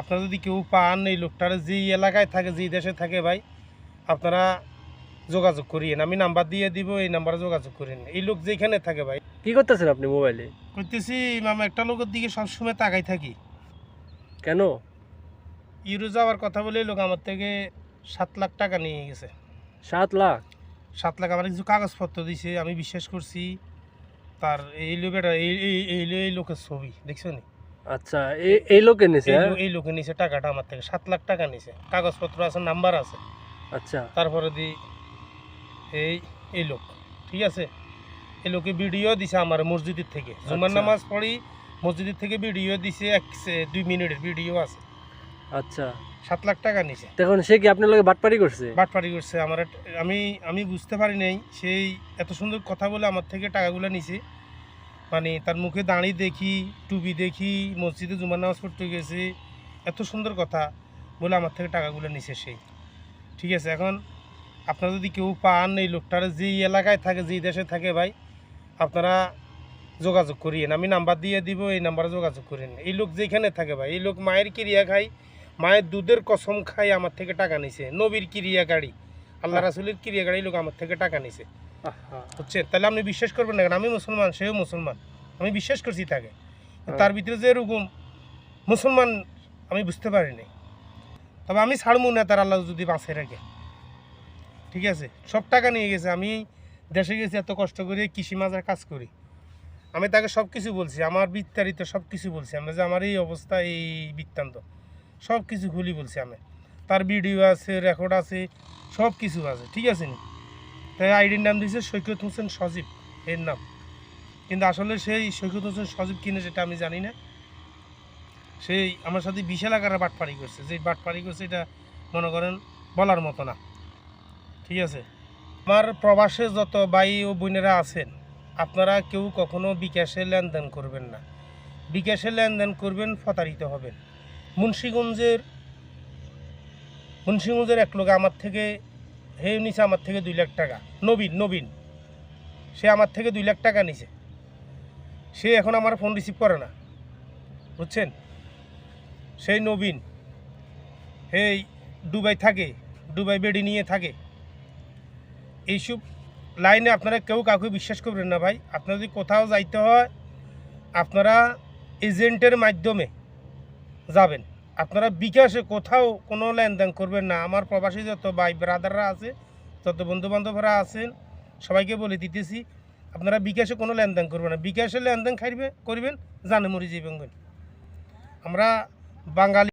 আপনারা যদি কেউ পান এই লোকটার যেই এলাকায় থাকে যেই দেশে থাকে ভাই আপনারা যোগাযোগ করিয়েন, আমি নাম্বার দিয়ে দিব, এই নাম্বারে যোগাযোগ করেন। এই লোক যেখানে থাকে ভাই। কি করতেছেন আপনি মোবাইলে? করতেছি মামা, একটা লোকের দিকে সবসময় তাকাই থাকি। কেন? ইউরো যাওয়ার কথা বলে লোক আমার থেকে 7 লাখ টাকা নিয়ে গেছে। 7 লাখ? 7 লাখ আমার কিছু কাগজপত্র দিছে, আমি বিশ্বাস করছি। তার এই লোকের এই লোকের ছবি দেখছো নি? আচ্ছা, এই লোকে নিছে? এই লোকে নিছে টাকাটা আমার থেকে 7 লাখ টাকা নিছে, কাগজপত্র আছে, নাম্বার আছে। আচ্ছা, তারপরে দি এই এই লোক, ঠিক আছে, এই লোকে ভিডিও দিছে আমার মসজিদের থেকে, জুমার নামাজ পড়ি মসজিদের থেকে ভিডিও দিছে, 2 মিনিটের ভিডিও আছে। আচ্ছা, 7 লাখ টাকা নিছে। তখন সে কি আপনার লগে বাটপারি করছে? বাটপারি করছে আমার। আমি বুঝতে পারি নাই সেই এত সুন্দর কথা বলে আমার থেকে টাকাগুলো নিছে। মানে তার মুখে দাঁড়িয়ে দেখি, টুপি দেখি, মসজিদে জুমার নামাজ পড়তে গেছে, এত সুন্দর কথা বলে আমার থেকে টাকাগুলো নিছে সেই। ঠিক আছে, এখন আপনারা যদি কেউ পান এই লোকটার যেই এলাকায় থাকে যেই দেশে থাকে ভাই আপনারা যোগাযোগ করিয়েন, আমি নাম্বার দিয়ে দিব, এই নাম্বারে যোগাযোগ করেন। এই লোক যেখানে থাকে ভাই, এই লোক মায়ের ক্রিয়া খায়, মায়ের দুধের কসম খাই আমার থেকে টাকা নিছে। নবীর ক্রিয়া গাড়ি, আল্লাহ রাসুলের ক্রিয়া গাড়ি লোক আমার থেকে টাকা নিছে, বুঝছেন? তাহলে আপনি বিশ্বাস করবেন না কেন? আমি মুসলমান, সেও মুসলমান, আমি বিশ্বাস করছি তাকে। তার ভিতরে যে এরকম মুসলমান আমি বুঝতে পারিনি। তবে আমি ছাড়বো না তার, আল্লাহ যদি বাঁচে রাখে। ঠিক আছে, সব টাকা নিয়ে গেছে। আমি দেশে গেছি এত কষ্ট করে, কৃষি মাজার কাজ করি। আমি তাকে সব কিছু বলছি, আমার বিস্তারিত সব কিছু বলছি, আমরা যে আমার এই অবস্থা, এই বৃত্তান্ত সব কিছু খুলি বলছি আমি। তার ভিডিও আছে, রেকর্ড আছে, সব কিছু আছে, ঠিক আছে নি? তাই আইডির নাম দিয়েছে সৈকত হোসেন সজীব এর নাম, কিন্তু আসলে সেই সৈকত হোসেন সজীব কিনে সেটা আমি জানি না। সেই আমার সাথে বিশাল আকারে বাটপাড়ি করছে, যে বাটপাড়ি করছে এটা মনে করেন বলার মতো না। ঠিক আছে, আমার প্রবাসে যত ভাই ও বোনেরা আছেন আপনারা কেউ কখনো বিকাশে লেনদেন করবেন না। বিকাশে লেনদেন করবেন প্রতারিত হবেন। মুন্সিগঞ্জের এক লোক আমার থেকে নিছে আমার থেকে 2 লাখ টাকা। নবীন সে আমার থেকে 2 লাখ টাকা নিছে। সে এখন আমার ফোন রিসিভ করে না, বুঝছেন? সেই নবীন এই দুবাই থাকে, দুবাই বেডি নিয়ে থাকে। এইসব লাইনে আপনারা কেউ কাউকে বিশ্বাস করবেন না ভাই। আপনারা যদি কোথাও যাইতে হয় আপনারা এজেন্টের মাধ্যমে যাবেন, আপনারা বিকাশে কোথাও কোনো লেনদেন করবেন না। আমার প্রবাসী যত ভাই ব্রাদাররা আছে, যত বন্ধুবান্ধবরা আছেন, সবাইকে বলে দিতেছি আপনারা বিকাশে কোনো লেনদেন করবেন না। বিকাশে লেনদেন করবেন জানে মরি যাবেন। আমরা বাঙালি।